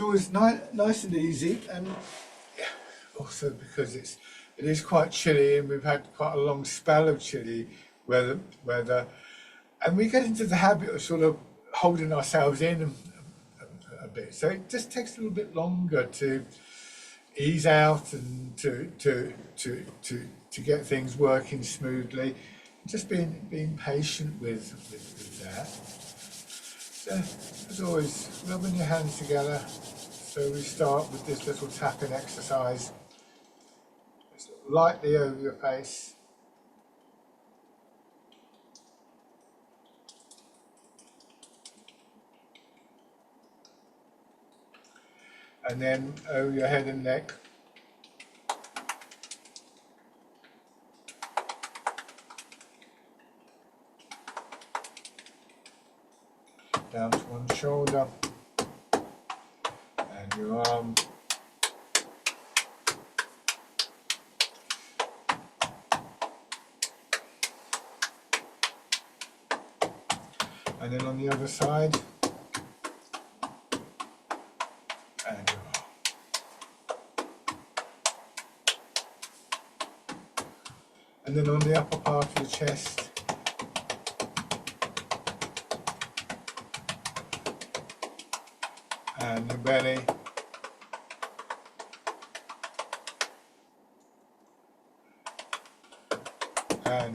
always nice and easy, and yeah, also because it is quite chilly, and we've had quite a long spell of chilly weather, and we get into the habit of sort of holding ourselves in a bit. So it just takes a little bit longer to ease out and to get things working smoothly. Just being patient with that. So, as always, rubbing your hands together. So we start with this little tapping exercise. Just lightly over your face. And then over your head and neck. Down to one shoulder and your arm. And then on the other side, and your arm. And then on the upper part of the chest, and your belly, and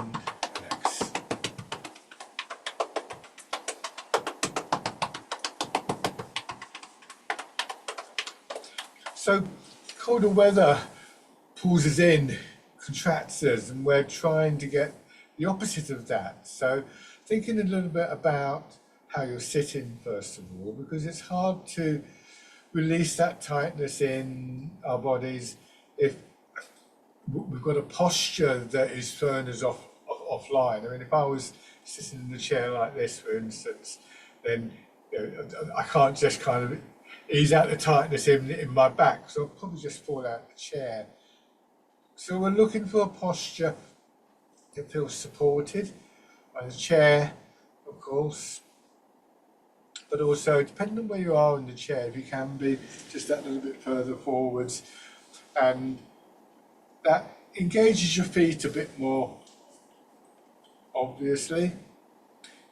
legs. So colder weather pulls us in, contracts us, and we're trying to get the opposite of that. So thinking a little bit about how you're sitting first of all, because it's hard to release that tightness in our bodies if we've got a posture that is throwing us offline. I mean, if I was sitting in a chair like this, for instance, then I can't just kind of ease out the tightness in my back, so I'll probably just fall out of the chair. So we're looking for a posture that feels supported by the chair, of course, but also, depending on where you are in the chair, if you can be just that little bit further forwards, and that engages your feet a bit more, obviously.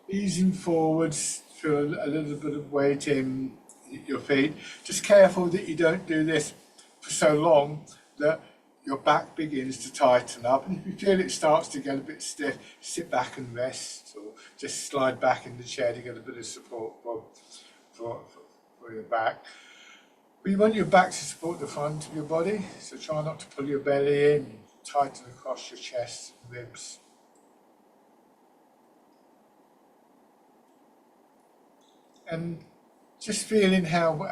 Easing forwards, feel a little bit of weight in your feet. Just careful that you don't do this for so long that your back begins to tighten up, and if you feel it starts to get a bit stiff, sit back and rest, or just slide back in the chair to get a bit of support for your back. But you want your back to support the front of your body, so try not to pull your belly in, tighten across your chest and ribs. And just feeling how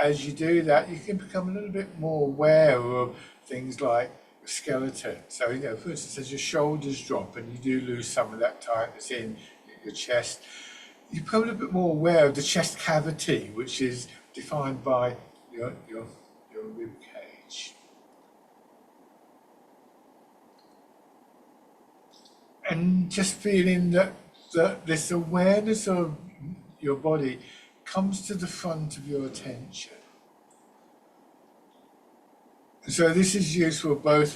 as you do that, you can become a little bit more aware of things like your skeleton. So, for instance, as your shoulders drop and you do lose some of that tightness in your chest, you become a little bit more aware of the chest cavity, which is defined by your rib cage. And just feeling that this awareness of your body comes to the front of your attention. So this is useful both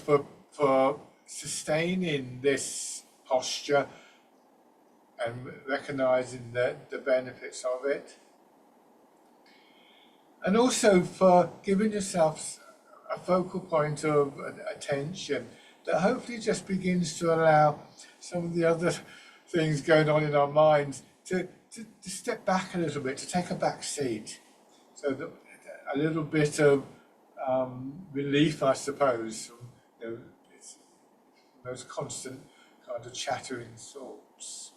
for sustaining this posture and recognizing the benefits of it, and also for giving yourself a focal point of attention that hopefully just begins to allow some of the other things going on in our minds to step back a little bit, to take a back seat, so that a little bit of relief, I suppose, from those constant kind of chattering thoughts.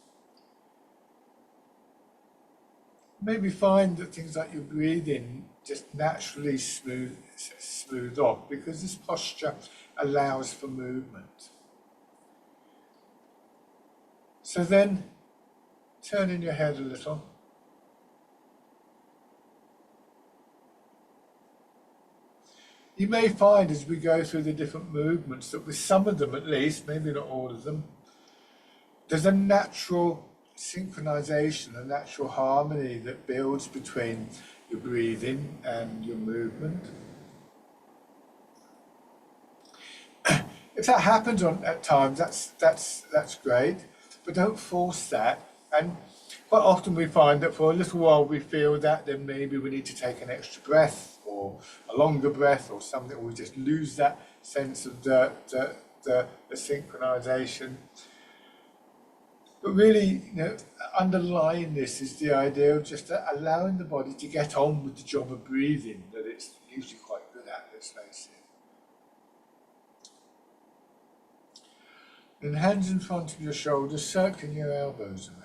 Maybe find that things like your breathing just naturally smooth off, because this posture allows for movement. So then, turning your head a little. You may find as we go through the different movements that with some of them at least, maybe not all of them, there's a natural synchronization, a natural harmony that builds between your breathing and your movement. If that happens at times, that's great, but don't force that. And quite often we find that for a little while we feel that then maybe we need to take an extra breath or a longer breath or something. We just lose that sense of the synchronization. But really, underlying this is the idea of just allowing the body to get on with the job of breathing that it's usually quite good at, let's face it. And hands in front of your shoulders, circling your elbows around.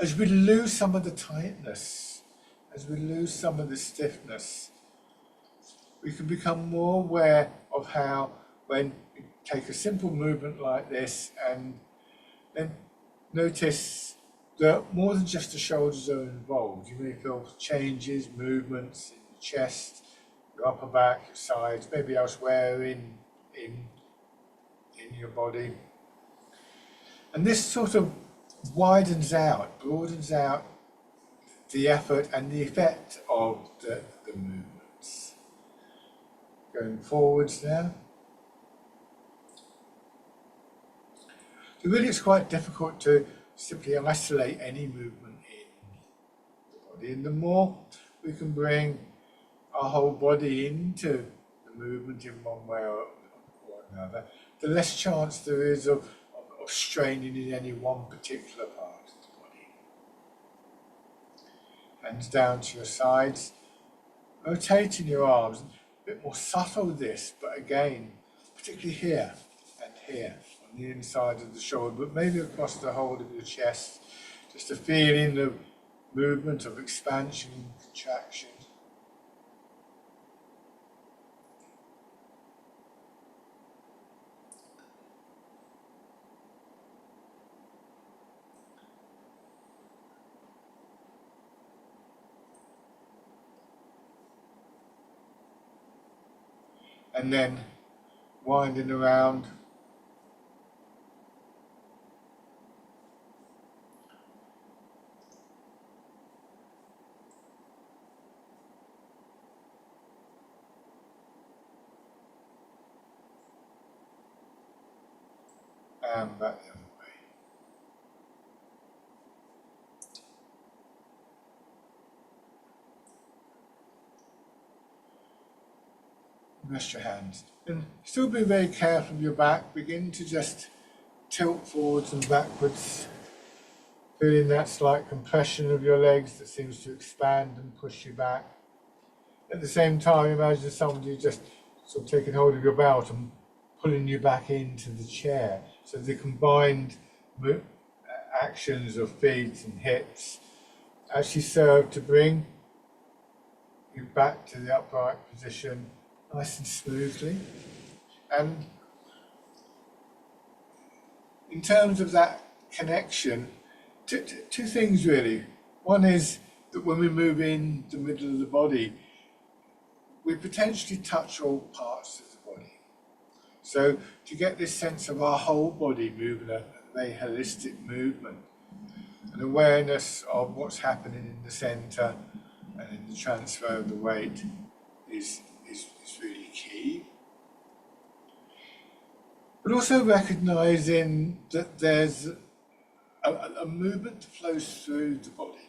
As we lose some of the tightness, as we lose some of the stiffness, we can become more aware of how, when we take a simple movement like this and then notice that more than just the shoulders are involved. You may feel changes, movements in your chest, your upper back, your sides, maybe elsewhere in your body. And this sort of widens out, broadens out the effort and the effect of the movements. Going forwards now. So really it's quite difficult to simply isolate any movement in the body. And the more we can bring our whole body into the movement in one way or another, the less chance there is of straining in any one particular part of the body. Hands down to your sides, rotating your arms, a bit more subtle this, but again, particularly here and here, on the inside of the shoulder, but maybe across the whole of your chest, just a feeling of movement, of expansion and contraction. And then winding around. And back the other way. Rest your hands. And still be very careful of your back. Begin to just tilt forwards and backwards. Feeling that slight compression of your legs that seems to expand and push you back. At the same time, imagine somebody just sort of taking hold of your belt and pulling you back into the chair. So the combined actions of feet and hips actually serve to bring you back to the upright position nice and smoothly. And in terms of that connection, two things really. One is that when we move in the middle of the body, we potentially touch all parts of the body. So to get this sense of our whole body moving, a very holistic movement, an awareness of what's happening in the centre and in the transfer of the weight is really key. But also recognising that there's a movement that flows through the body.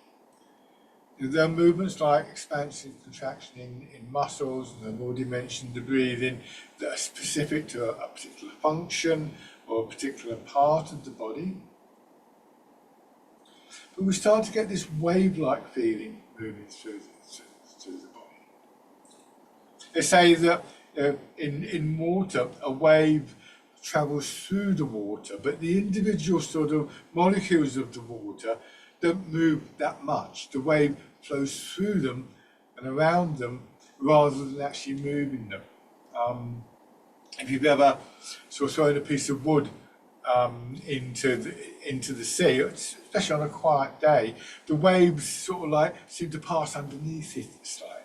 There are movements like expansion and contraction in muscles, and I've already mentioned the breathing, that are specific to a particular function or a particular part of the body. But we start to get this wave-like feeling moving through the body. They say that in water, a wave travels through the water, but the individual sort of molecules of the water don't move that much. The wave flows through them and around them rather than actually moving them. If you've ever sort of thrown a piece of wood into the sea, especially on a quiet day, the waves sort of like seem to pass underneath it slightly.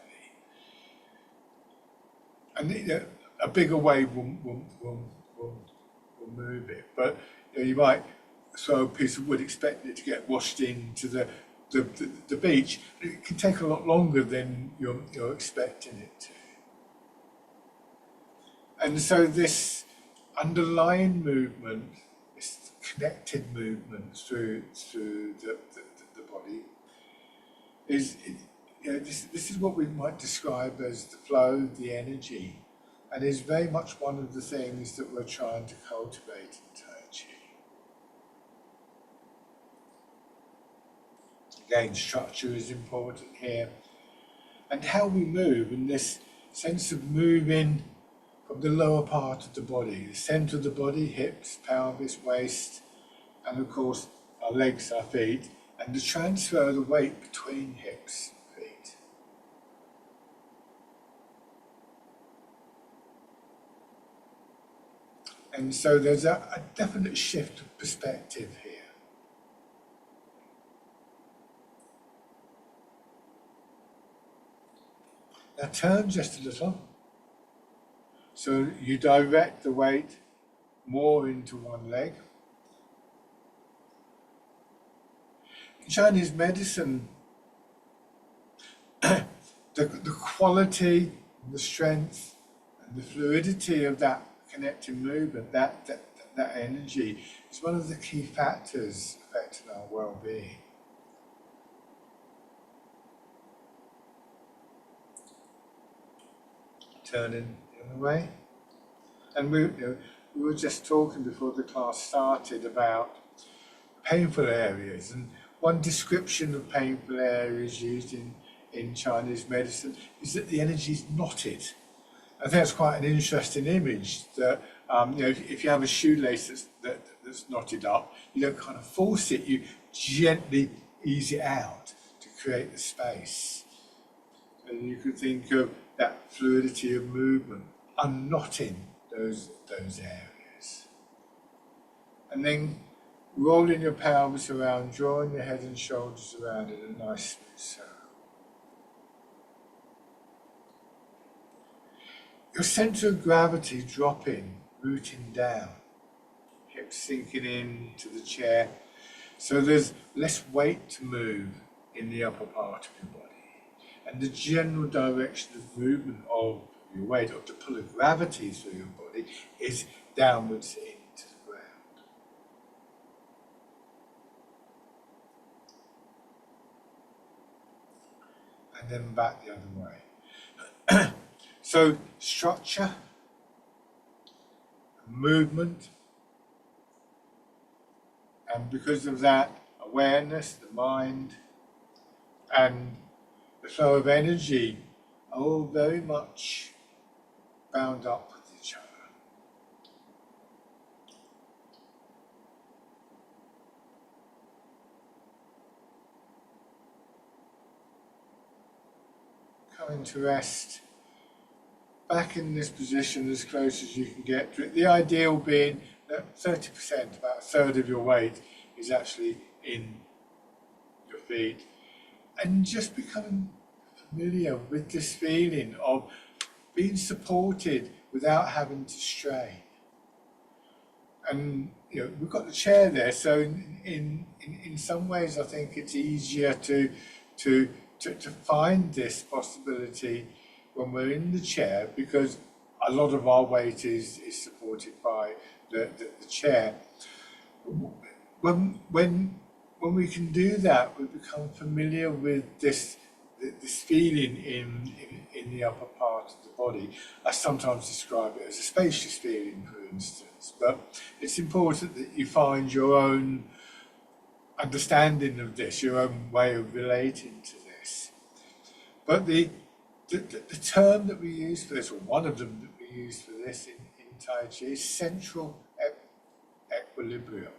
And a bigger wave will move it, but you might throw a piece of wood expecting it to get washed into the the beach, it can take a lot longer than you're expecting it to. And so this underlying movement, this connected movement through the body, is this is what we might describe as the flow, the energy, and is very much one of the things that we're trying to cultivate in Tai Chi. Again, structure is important here, and how we move, and this sense of moving from the lower part of the body, the centre of the body, hips, pelvis, waist, and of course our legs, our feet, and the transfer of the weight between hips and feet. And so there's a definite shift of perspective here. Now turn just a little. So you direct the weight more into one leg. In Chinese medicine, the quality, the strength, and the fluidity of that connecting movement, that energy, is one of the key factors affecting our well-being. Turning the other way. And we were just talking before the class started about painful areas, and one description of painful areas used in Chinese medicine is that the energy is knotted. I think that's quite an interesting image, that if you have a shoelace that's knotted up, you don't kind of force it, you gently ease it out to create the space. And you could think of that fluidity of movement, unknotting those areas. And then rolling your pelvis around, drawing your head and shoulders around in a nice smooth circle. Your centre of gravity dropping, rooting down, hips sinking into the chair, so there's less weight to move in the upper part of your body. And the general direction of movement of your weight, or the pull of gravity through your body, is downwards into the ground. And then back the other way. So structure, movement, and because of that, awareness, the mind, and the flow of energy are all very much bound up with each other. Coming to rest, back in this position as close as you can get to it. The ideal being that 30%, about a third of your weight, is actually in your feet. And just becoming familiar with this feeling of being supported without having to strain. And we've got the chair there, so in some ways I think it's easier to find this possibility when we're in the chair, because a lot of our weight is supported by the chair. When we can do that, we become familiar with this feeling in the upper part of the body. I sometimes describe it as a spacious feeling, for instance, but it's important that you find your own understanding of this, your own way of relating to this. But the term that we use for this, or one of them that we use for this in Tai Chi, is central equilibrium.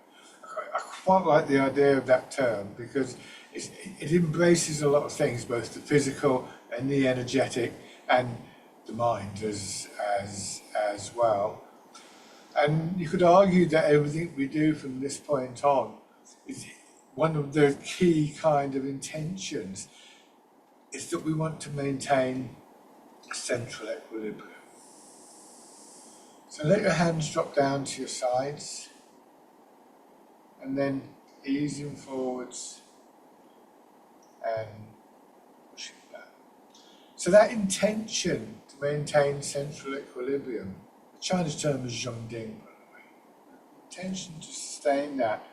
I quite like the idea of that term because it embraces a lot of things, both the physical and the energetic and the mind as well. And you could argue that everything we do from this point on is one of the key kind of intentions is that we want to maintain a central equilibrium. So let your hands drop down to your sides, and then easing forwards and pushing back. So that intention to maintain central equilibrium, the Chinese term is zhongding, by the way, intention to sustain that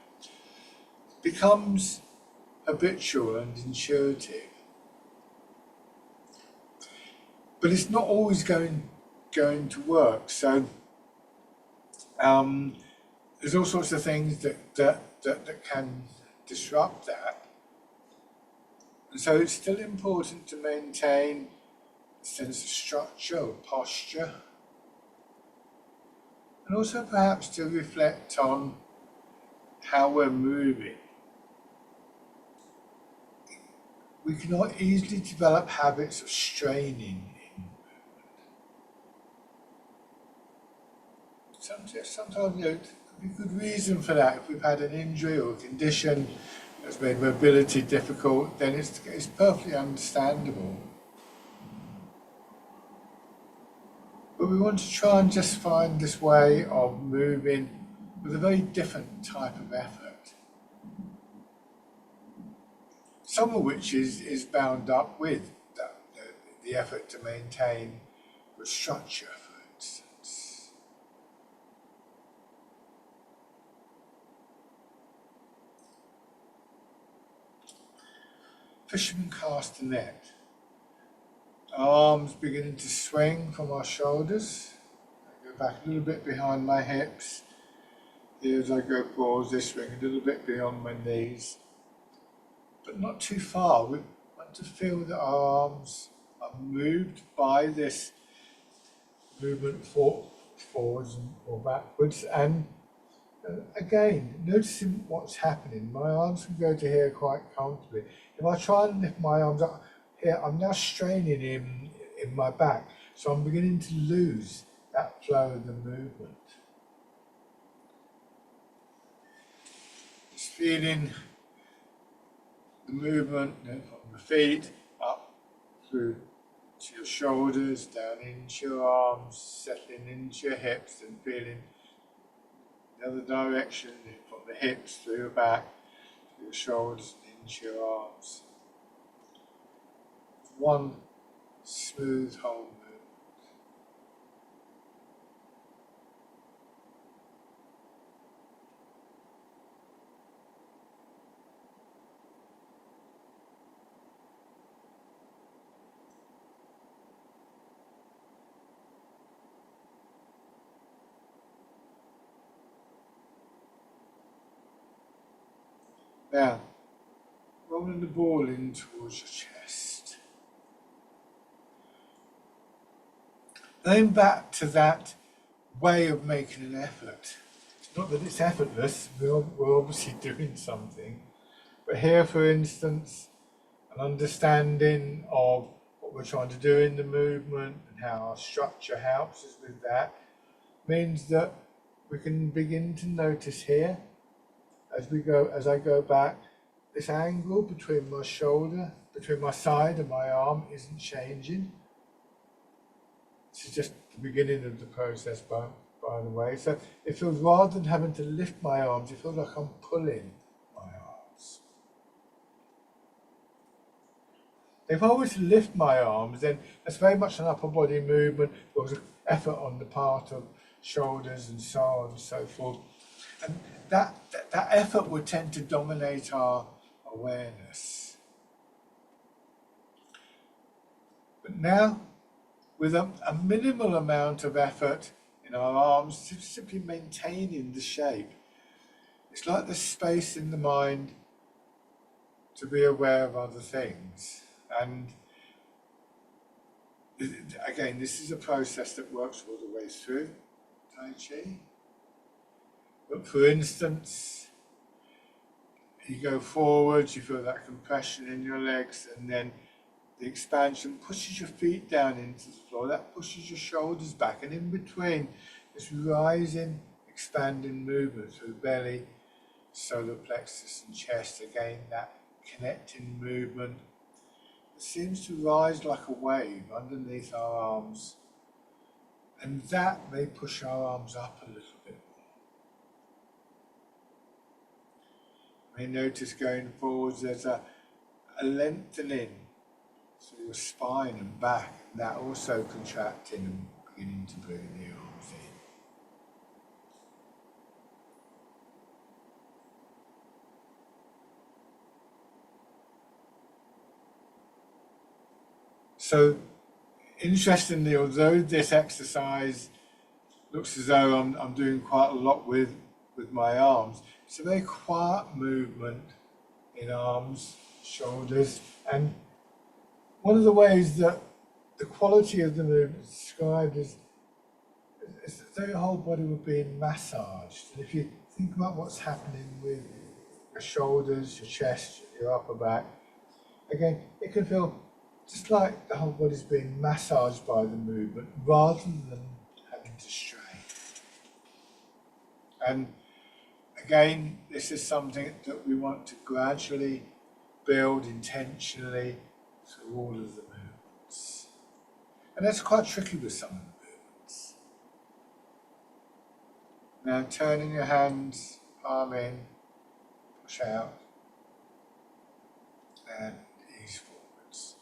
becomes habitual and intuitive. But it's not always going to work. So there's all sorts of things that can disrupt that. And so it's still important to maintain a sense of structure or posture. And also perhaps to reflect on how we're moving. We can easily develop habits of straining in movement. Sometimes there could be good reason for that. If we've had an injury or a condition that's made mobility difficult, then it's perfectly understandable. But we want to try and just find this way of moving with a very different type of effort. Some of which is bound up with the effort to maintain good structure, for instance. Fishermen cast a net. Arms beginning to swing from our shoulders. I go back a little bit behind my hips. Here as I go forwards, they swing a little bit beyond my knees. But not too far. We want to feel that our arms are moved by this movement forwards or backwards. And again, noticing what's happening. My arms can go to here quite comfortably. If I try and lift my arms up here, I'm now straining in my back. So I'm beginning to lose that flow of the movement. Just feeling the movement from the feet up through to your shoulders, down into your arms, settling into your hips and feeling the other direction from the hips through your back, through your shoulders and into your arms. One smooth whole movement. Now, rolling the ball in towards your chest. Going back to that way of making an effort. It's not that it's effortless, we're obviously doing something. But here, for instance, an understanding of what we're trying to do in the movement and how our structure helps us with that means that we can begin to notice here as I go back, this angle between my shoulder, between my side and my arm isn't changing. This is just the beginning of the process, by the way. So it feels, rather than having to lift my arms, it feels like I'm pulling my arms. If I were to lift my arms, then that's very much an upper body movement. There was an effort on the part of shoulders and so on and so forth. And that effort would tend to dominate our awareness. But now, with a minimal amount of effort in our arms, simply maintaining the shape, it's like there's space in the mind to be aware of other things. And again, this is a process that works all the way through Tai Chi. But for instance, you go forwards, you feel that compression in your legs, and then the expansion pushes your feet down into the floor. That pushes your shoulders back, and in between, this rising, expanding movement through belly, solar plexus and chest. Again, that connecting movement that seems to rise like a wave underneath our arms, and that may push our arms up a little bit. You may notice going forwards there's a a lengthening through your spine and back, and that also contracting and beginning to bring the arms in. So, interestingly, although this exercise looks as though I'm doing quite a lot with my arms, it's a very quiet movement in arms, shoulders, and one of the ways that the quality of the movement is described is as though your whole body were being massaged. And if you think about what's happening with your shoulders, your chest, your upper back, again, it can feel just like the whole body's being massaged by the movement rather than having to strain. And again, this is something that we want to gradually build intentionally through all of the movements. And that's quite tricky with some of the movements. Now turning your hands, palm in, push out, and ease forwards.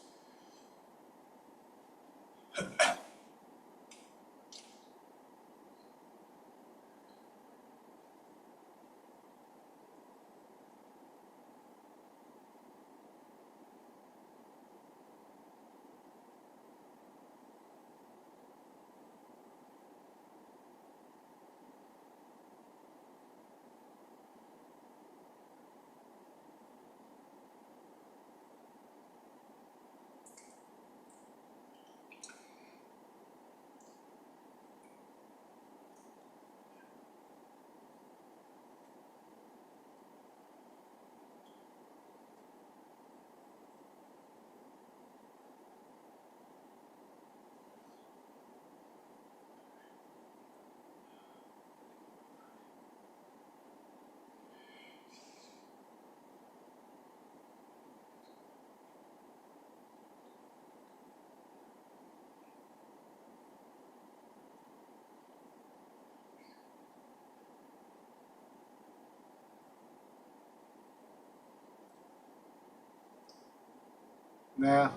Now,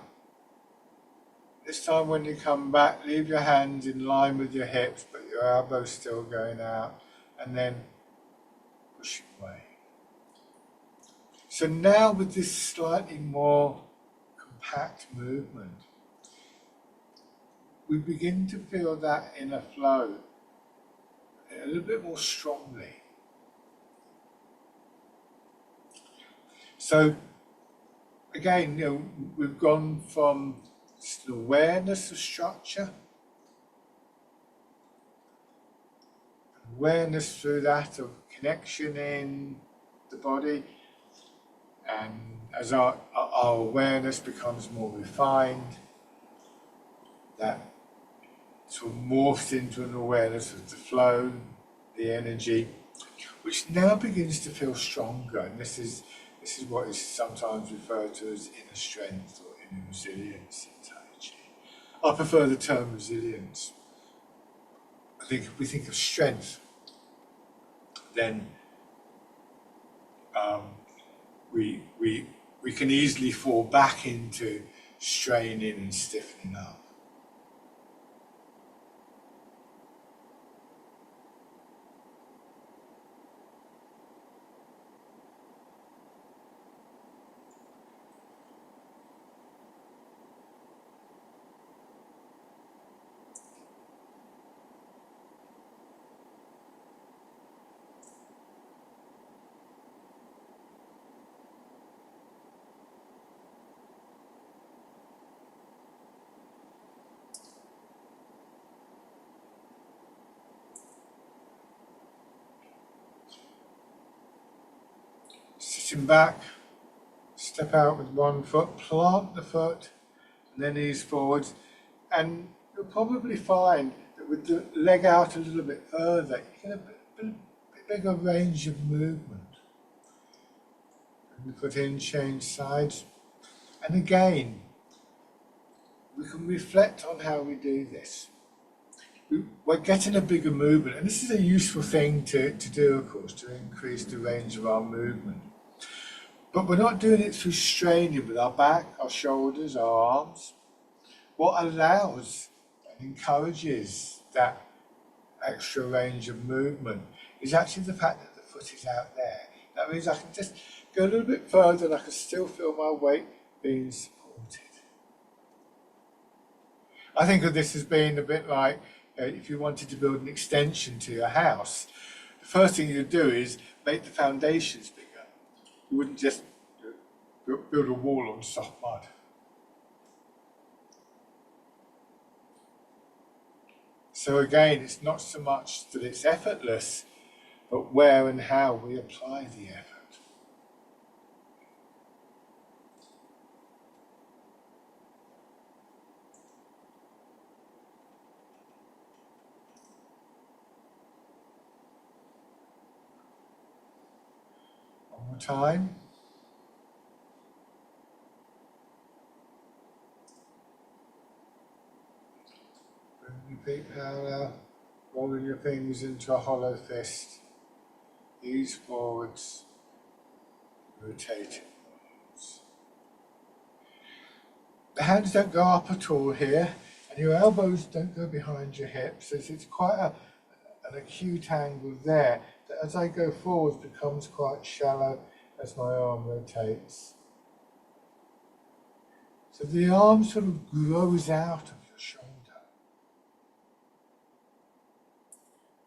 this time when you come back, leave your hands in line with your hips, but your elbows still going out, and then push away. So now with this slightly more compact movement, we begin to feel that inner flow a little bit more strongly. So again, we've gone from just an awareness of structure, awareness through that of connection in the body, and as our awareness becomes more refined, that sort of morphs into an awareness of the flow, the energy, which now begins to feel stronger. And this is what is sometimes referred to as inner strength or inner resilience in Tai Chi. I prefer the term resilience. I think if we think of strength, then we can easily fall back into straining and stiffening up. Sitting back, step out with one foot, plant the foot, and then ease forwards. And you'll probably find that with the leg out a little bit further, you get a bit bigger range of movement. And the foot in, change sides. And again, we can reflect on how we do this. We're getting a bigger movement, and this is a useful thing to do, of course, to increase the range of our movement. But we're not doing it through straining with our back, our shoulders, our arms. What allows and encourages that extra range of movement is actually the fact that the foot is out there. That means I can just go a little bit further and I can still feel my weight being supported. I think of this as being a bit like if you wanted to build an extension to your house, the first thing you'd do is make the foundations bigger. You wouldn't just build a wall on soft mud. So again, it's not so much that it's effortless, but where and how we apply the effort. One more time. Bring your feet parallel, rolling your fingers into a hollow fist. Ease forwards, rotating. The hands don't go up at all here, and your elbows don't go behind your hips. So it's quite an acute angle there that as I go forward becomes quite shallow as my arm rotates. So the arm sort of grows out of your shoulder.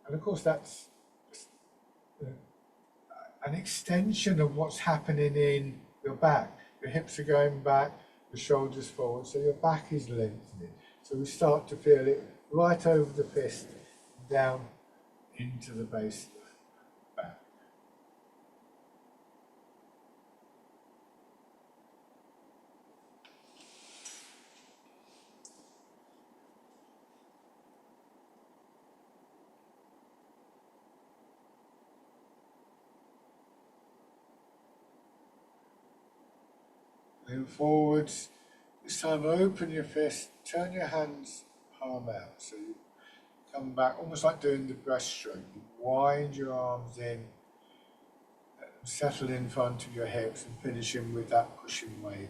And of course that's an extension of what's happening in your back. Your hips are going back, the shoulders forward, so your back is lengthening. So we start to feel it right over the fist, down into the base of the back. Move forwards. This time open your fist, turn your hands palm out. So you come back, almost like doing the breaststroke. You wind your arms in, settle in front of your hips and finishing with that pushing wave.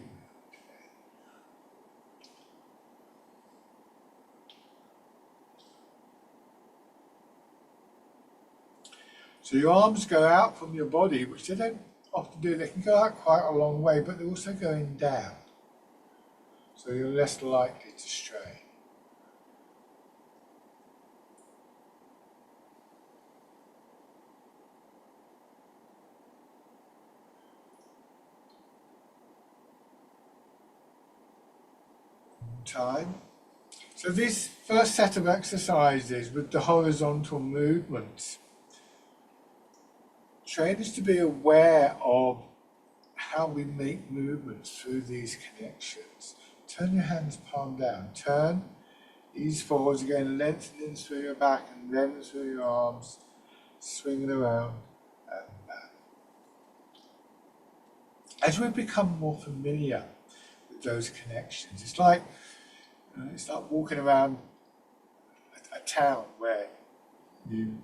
So your arms go out from your body, which they don't often do. They can go out quite a long way, but they're also going down. So you're less likely to strain. Time. So this first set of exercises with the horizontal movements train us to be aware of how we make movements through these connections. Turn your hands palm down, turn, ease forwards again, lengthening through your back and then through your arms, swinging around and back. As we become more familiar with those connections, it's like walking around a town where you've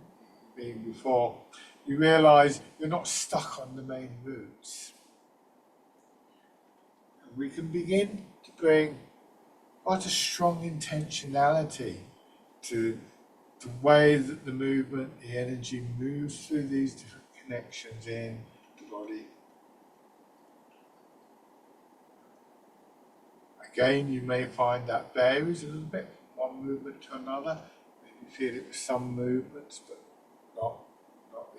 been before. You realise you're not stuck on the main routes. And we can begin to bring quite a strong intentionality to the way that the movement, the energy moves through these different connections in the body. Again, you may find that varies a little bit from one movement to another. Maybe feel it with some movements, but not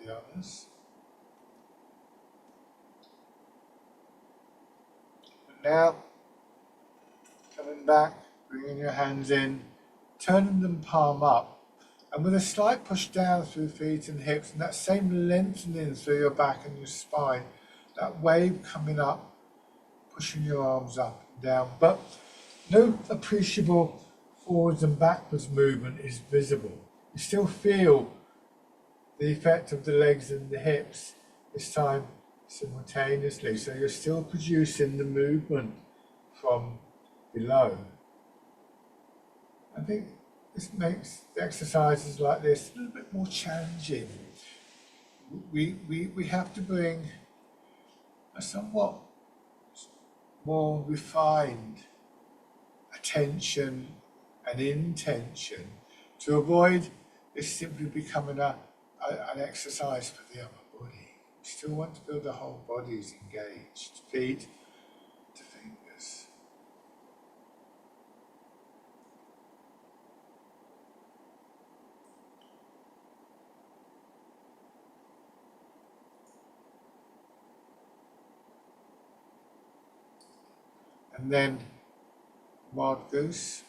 the others. And now, coming back, bringing your hands in, turning them palm up, and with a slight push down through feet and hips, and that same lengthening through your back and your spine, that wave coming up, pushing your arms up and down, but no appreciable forwards and backwards movement is visible. You still feel the effect of the legs and the hips, this time simultaneously, so you're still producing the movement from below. I think this makes the exercises like this a little bit more challenging. We have to bring a somewhat more refined attention and intention to avoid this simply becoming an exercise for the upper body. We still want to feel the whole body is engaged, feet to fingers. And then wild goose.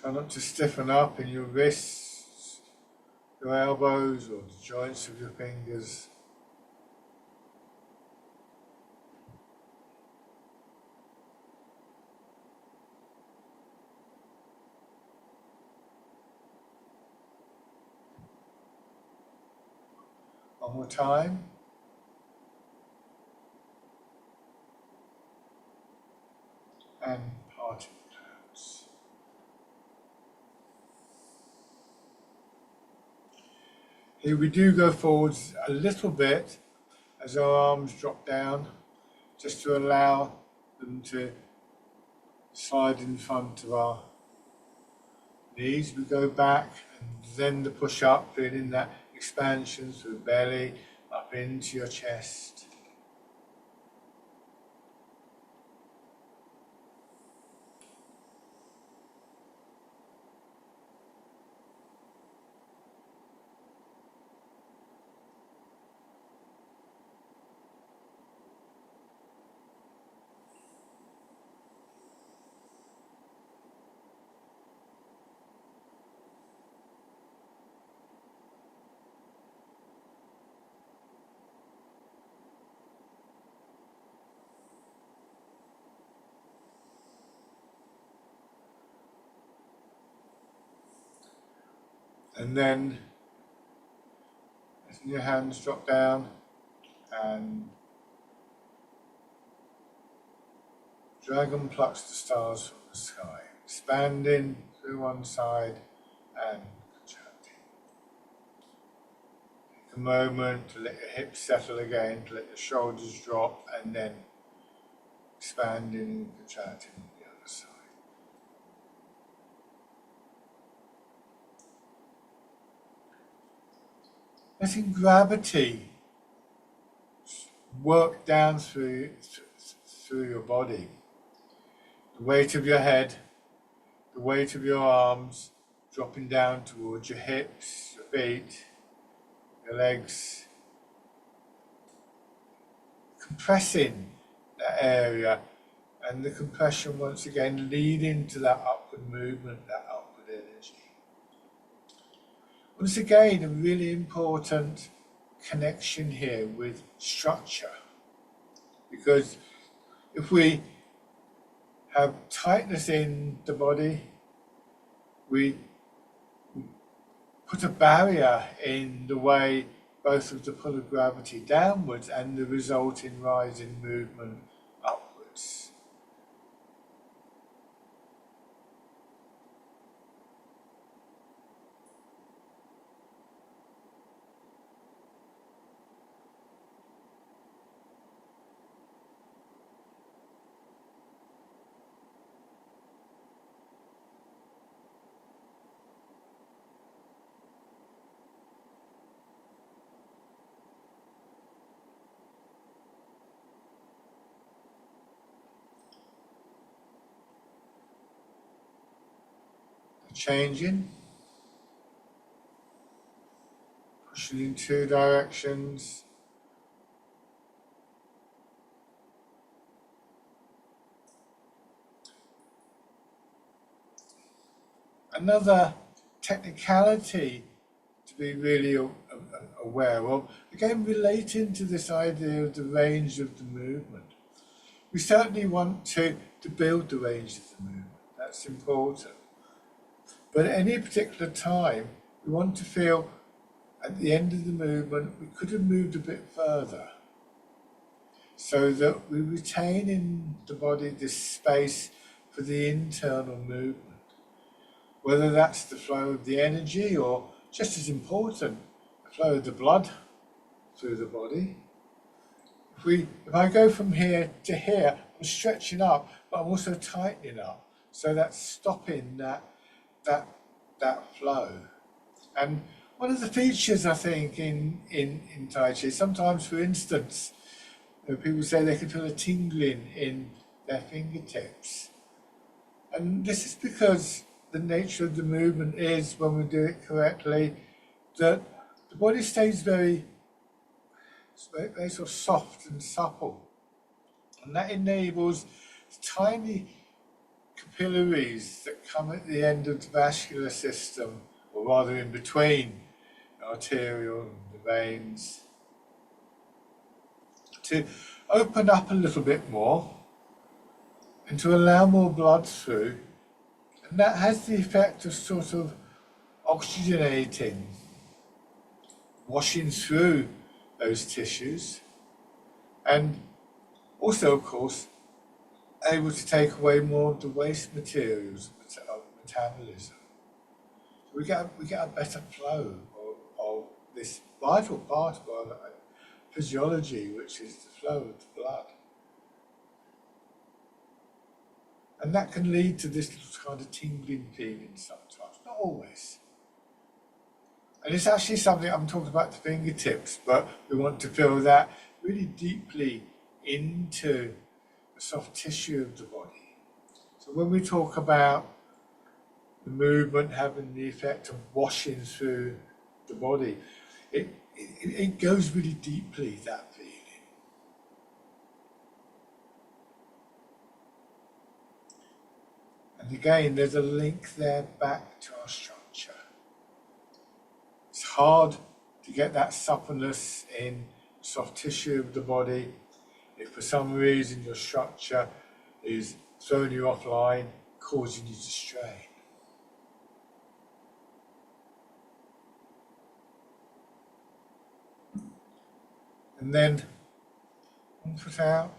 Try not to stiffen up in your wrists, your elbows, or the joints of your fingers. One more time. And parting clouds. Here we do go forwards a little bit as our arms drop down, just to allow them to slide in front of our knees. We go back and then the push up, feeling that expansion through the belly, up into your chest. And then letting your hands drop down and dragon plucks the stars from the sky, expanding through one side and contracting. Take a moment to let your hips settle again, to let your shoulders drop, and then expanding and contracting on the other side. Letting gravity work down through your body. The weight of your head, the weight of your arms dropping down towards your hips, your feet, your legs. Compressing that area, and the compression once again leading to that upward movement, that upward energy. Once again, a really important connection here with structure, because if we have tightness in the body, we put a barrier in the way both of the pull of gravity downwards and the resulting rise in movement upwards. Changing, pushing in two directions. Another technicality to be really aware of, again relating to this idea of the range of the movement. We certainly want to build the range of the movement, that's important. But at any particular time, we want to feel at the end of the movement we could have moved a bit further, so that we retain in the body this space for the internal movement, whether that's the flow of the energy or, just as important, the flow of the blood through the body. If I go from here to here, I'm stretching up, but I'm also tightening up. So that's stopping that flow. And one of the features, I think, in Tai Chi, sometimes, for instance, people say they can feel a tingling in their fingertips. And this is because the nature of the movement is, when we do it correctly, that the body stays very sort of soft and supple. And that enables tiny capillaries that come at the end of the vascular system, or rather in between the arterial and the veins, to open up a little bit more and to allow more blood through. And that has the effect of sort of oxygenating, washing through those tissues, and also, of course, able to take away more of the waste materials of metabolism. We get a better flow of this vital part of our physiology, which is the flow of the blood. And that can lead to this little kind of tingling feeling sometimes, not always. And it's actually something, I'm talking about the fingertips, but we want to feel that really deeply into the soft tissue of the body. So when we talk about the movement having the effect of washing through the body, it goes really deeply, that feeling. And again, there's a link there back to our structure. It's hard to get that suppleness in soft tissue of the body if for some reason your structure is throwing you offline, causing you to strain. And then one foot out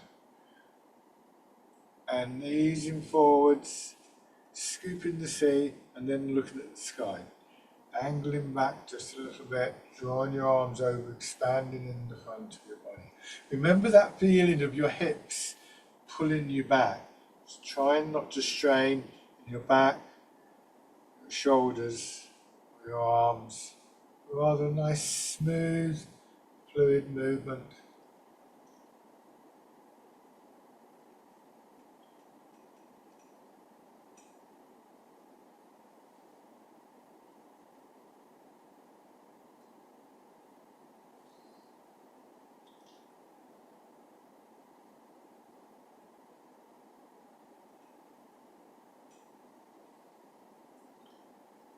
and easing forwards, scooping the sea, and then looking at the sky. Angling back just a little bit, drawing your arms over, expanding in the front of your body. Remember that feeling of your hips pulling you back. Just trying not to strain in your back, your shoulders, your arms. Rather nice, smooth, fluid movement.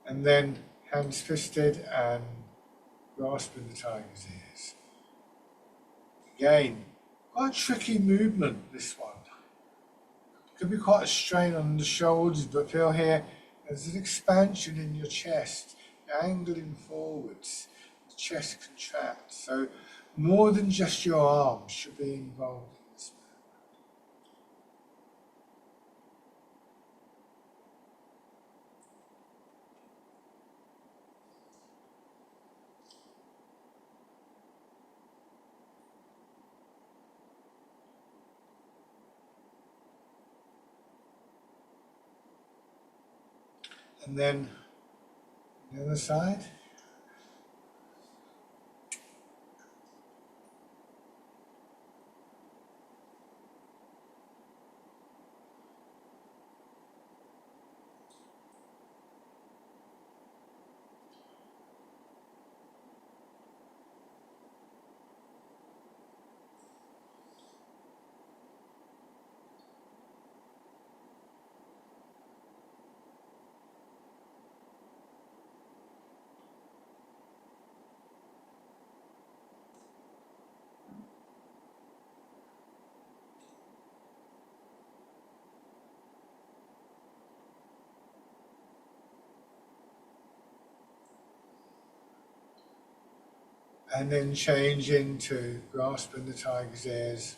And then hands fisted and grasping the tiger's ears. Again, quite a tricky movement, this one. It can be quite a strain on the shoulders, but feel here there's an expansion in your chest, angling forwards, the chest contracts. So more than just your arms should be involved in this movement. And then the other side. and then change into grasping the tiger's ears.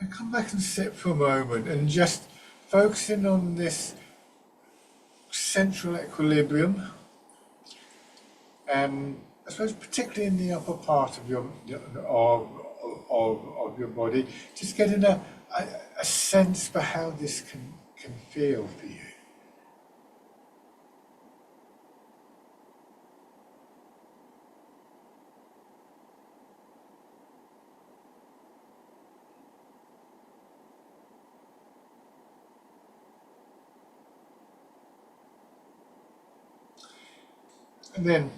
And come back and sit for a moment and just focusing on this central equilibrium. I suppose particularly in the upper part of your of your body, just getting a sense for how this can feel for you. And then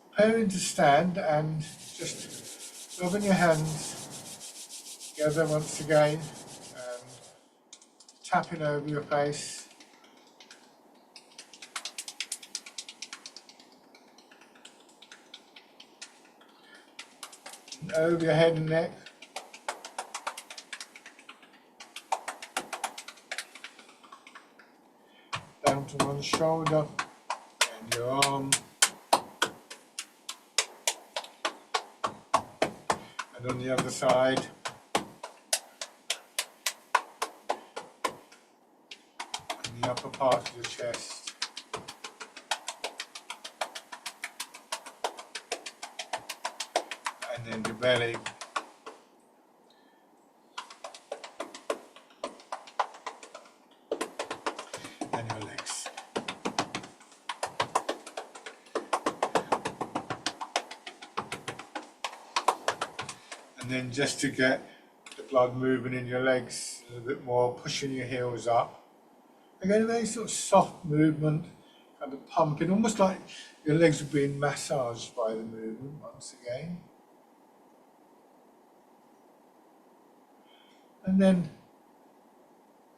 preparing to stand and just rubbing your hands together once again and tapping over your face. And over your head and neck. Down to one shoulder and your arm. And on the other side. And the upper part of your chest. And then your belly. And your legs. And then just to get the blood moving in your legs a little bit more, pushing your heels up. Again, a very sort of soft movement, kind of pumping, almost like your legs are being massaged by the movement once again. And then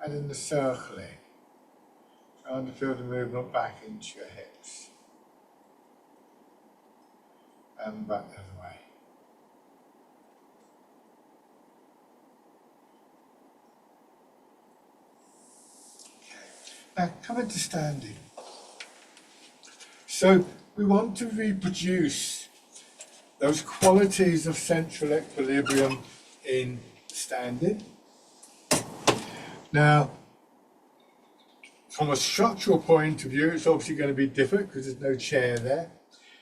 adding the circling, trying to feel the movement back into your hips. And back the other way. Now, coming to standing. So we want to reproduce those qualities of central equilibrium in standing. Now, from a structural point of view, it's obviously going to be different because there's no chair there.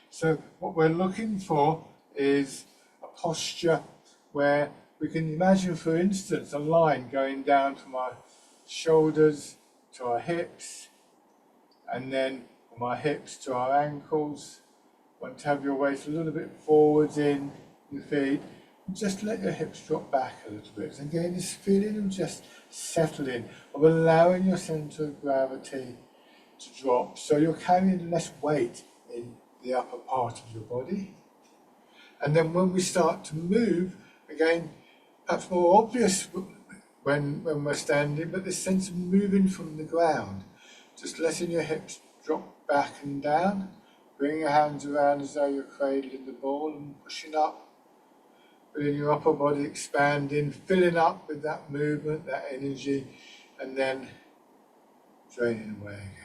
So what we're looking for is a posture where we can imagine, for instance, a line going down from our shoulders to our hips, and then from our hips to our ankles. Want to have your weight a little bit forwards in your feet, and just let your hips drop back a little bit. And again, this feeling of just settling, of allowing your centre of gravity to drop, so you're carrying less weight in the upper part of your body. And then when we start to move, again, perhaps more obvious when we're standing, but this sense of moving from the ground, just letting your hips drop back and down, bring your hands around as though you're cradling the ball and pushing up, feeling your upper body expanding, filling up with that movement, that energy, and then draining away again.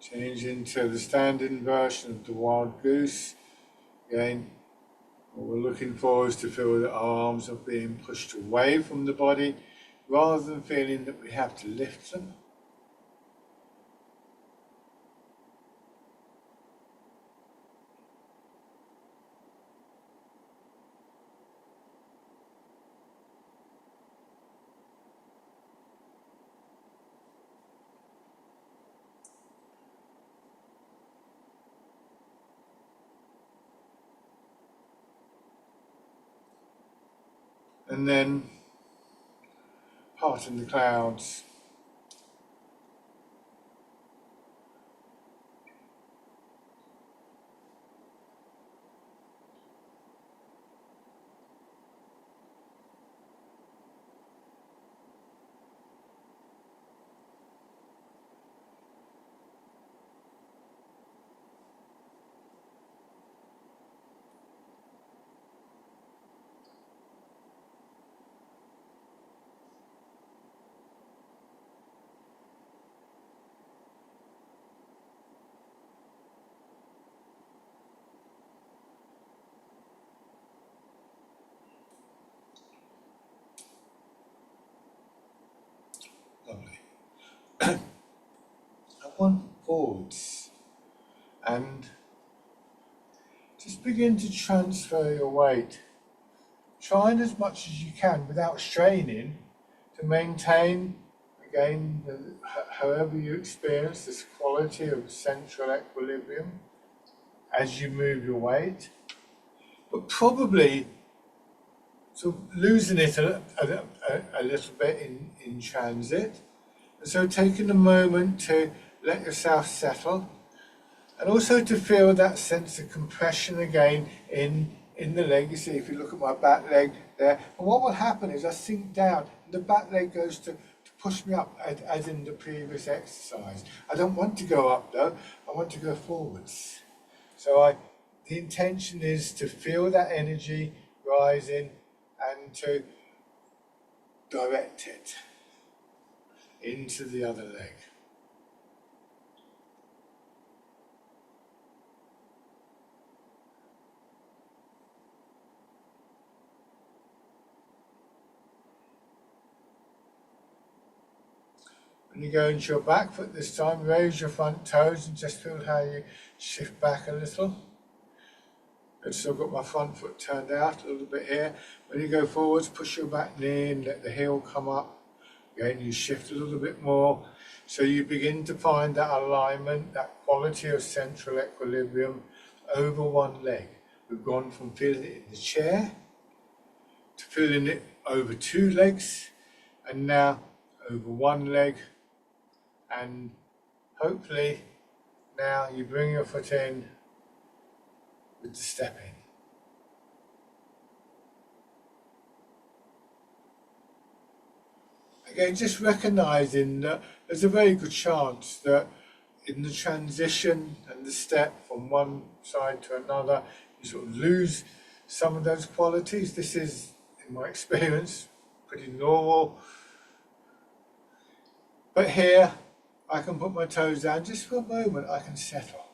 Change into the standing version of the wild goose. Again, what we're looking for is to feel that our arms are being pushed away from the body rather than feeling that we have to lift them. And then parting the clouds. Lovely. And one forwards, and just begin to transfer your weight, trying as much as you can without straining to maintain, again, however you experience this quality of central equilibrium as you move your weight, but probably sort of losing it a little bit in transit. And so taking a moment to let yourself settle, and also to feel that sense of compression again in the leg. You see, if you look at my back leg there, and what will happen is I sink down, and the back leg goes to push me up, as in the previous exercise. I don't want to go up though, I want to go forwards. So the intention is to feel that energy rising and to direct it into the other leg. When you go into your back foot this time, raise your front toes and just feel how you shift back a little. I've still got my front foot turned out a little bit here. When you go forwards, push your back knee in, let the heel come up. Again, you shift a little bit more. So you begin to find that alignment, that quality of central equilibrium over one leg. We've gone from feeling it in the chair to feeling it over two legs, and now over one leg. And hopefully now you bring your foot in with the step in. Again, just recognizing that there's a very good chance that in the transition and the step from one side to another, you sort of lose some of those qualities. This is, in my experience, pretty normal. But here, I can put my toes down just for a moment, I can settle.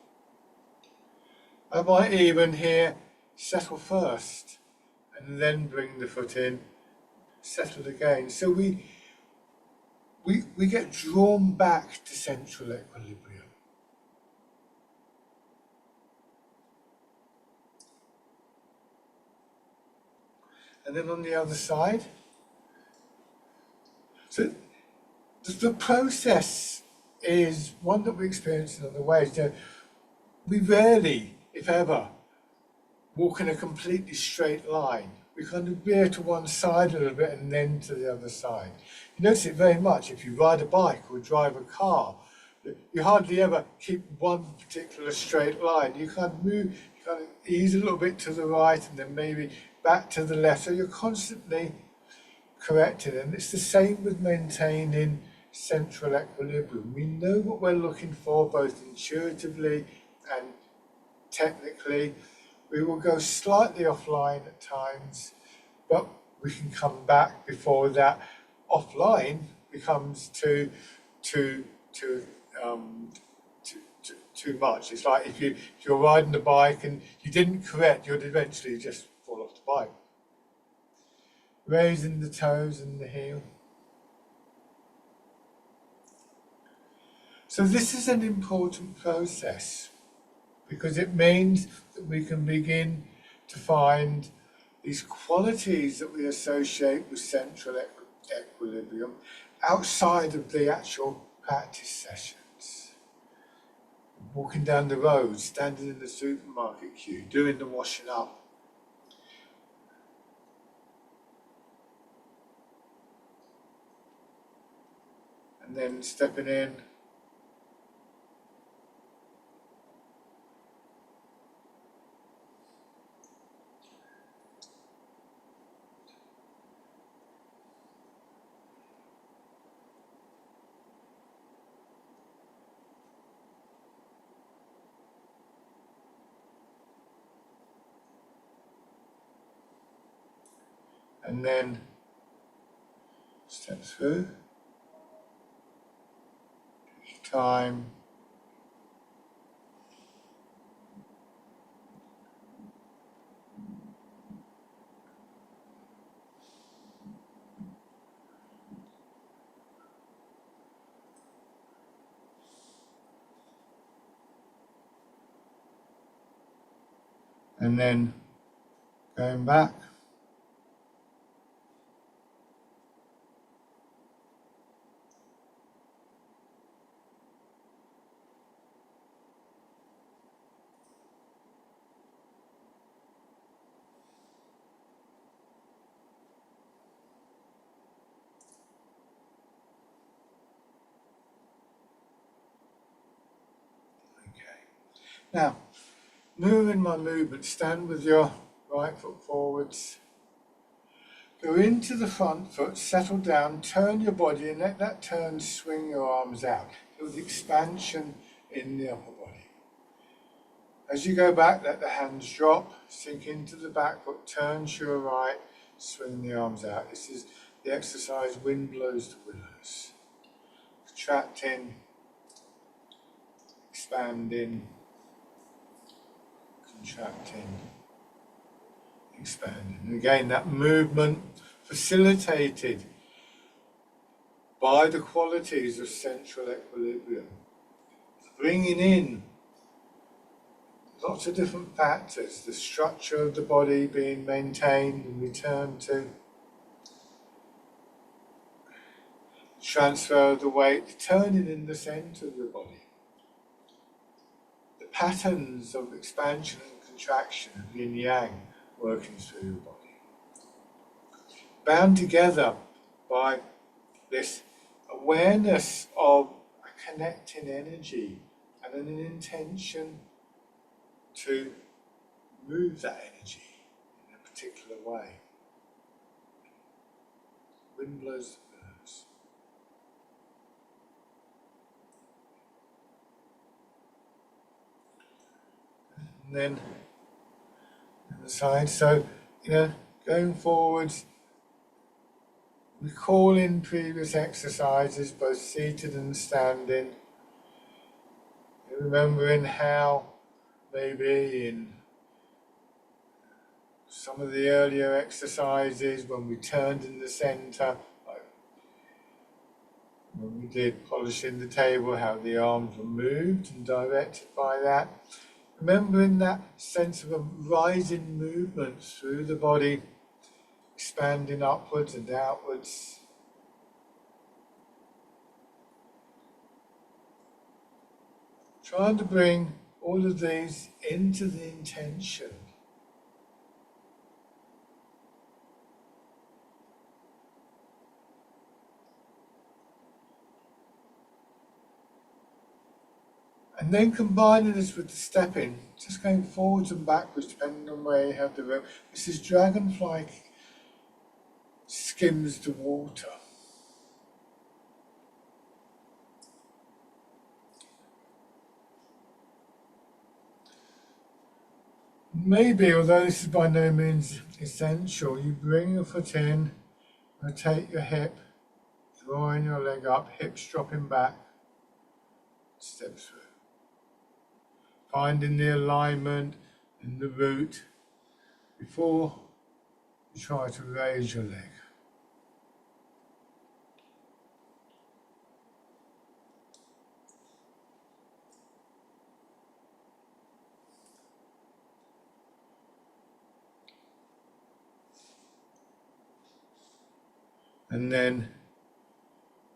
I might even here settle first and then bring the foot in, settle again. So we get drawn back to central equilibrium. And then on the other side. So the process is one that we experience in other ways. You know, we rarely, if ever, walk in a completely straight line. We kind of veer to one side a little bit and then to the other side. You notice it very much if you ride a bike or drive a car. You hardly ever keep one particular straight line. You kind of move, you kind of ease a little bit to the right and then maybe back to the left. So you're constantly correcting. And it's the same with maintaining central equilibrium. We know what we're looking for both intuitively and technically. We will go slightly offline at times, but we can come back before that offline becomes too much. It's like if you're riding the bike and you didn't correct, you'd eventually just fall off the bike. Raising the toes and the heel. So this is an important process because it means that we can begin to find these qualities that we associate with central equilibrium outside of the actual practice sessions. Walking down the road, standing in the supermarket queue, doing the washing up. And then stepping in. And then step through. Each time. And then going back. Now, moving my movement, stand with your right foot forwards. Go into the front foot, settle down, turn your body and let that turn swing your arms out. Feel the expansion in the upper body. As you go back, let the hands drop, sink into the back foot, turn to your right, swing the arms out. This is the exercise Wind Blows the Willows. Contracting, expanding, contracting, expanding. And again, that movement facilitated by the qualities of central equilibrium, bringing in lots of different factors, the structure of the body being maintained and returned to, transfer of the weight, turning in the centre of the body, the patterns of expansion and contraction of yin yang working through your body, bound together by this awareness of a connecting energy and an intention to move that energy in a particular way. Wind blows the willows. And then the side. So, going forwards, recalling previous exercises, both seated and standing, remembering how maybe in some of the earlier exercises when we turned in the centre, like when we did polishing the table, how the arms were moved and directed by that. Remembering that sense of a rising movement through the body, expanding upwards and outwards. Trying to bring all of these into the intention. And then combining this with the stepping, just going forwards and backwards depending on where you have the rope. This is dragonfly skims the water. Maybe, although this is by no means essential, you bring your foot in, rotate your hip, drawing your leg up, hips dropping back, step through. Finding the alignment and the root before you try to raise your leg. and then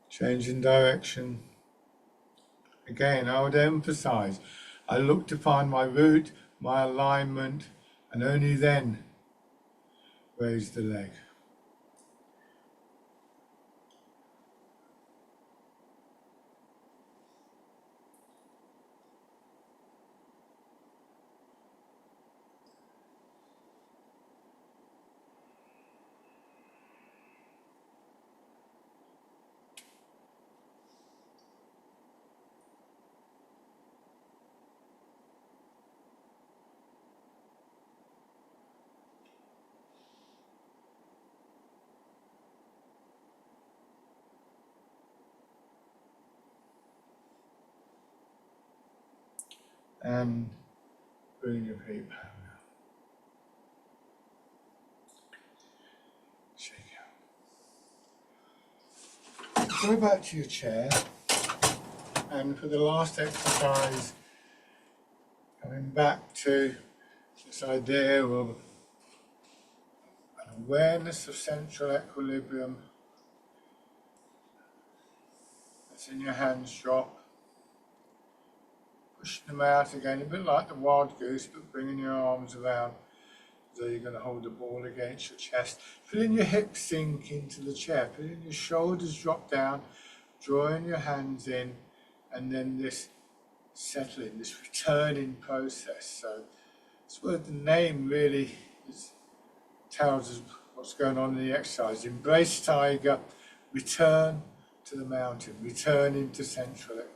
changing direction. Again, I would emphasize, I look to find my root, my alignment, and only then raise the leg. And bring your feet back. Shake out. Go back to your chair, and for the last exercise, coming back to this idea of an awareness of central equilibrium. Letting your hands drop, pushing them out again, a bit like the wild goose, but bringing your arms around as though you're going to hold the ball against your chest. Feeling your hips sink into the chair, feeling your shoulders drop down, drawing your hands in, and then this settling, this returning process. So that's what the name really tells us what's going on in the exercise. Embrace tiger, return to the mountain, return into central equilibrium.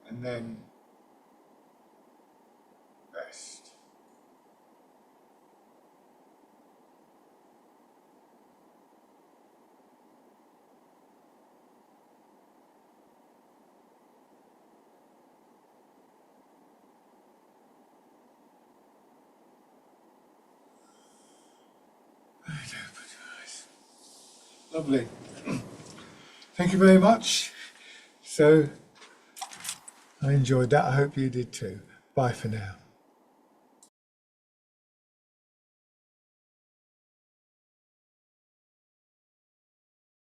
And then rest. Right, open your eyes. Lovely. Thank you very much. So I enjoyed that. I hope you did too. Bye for now.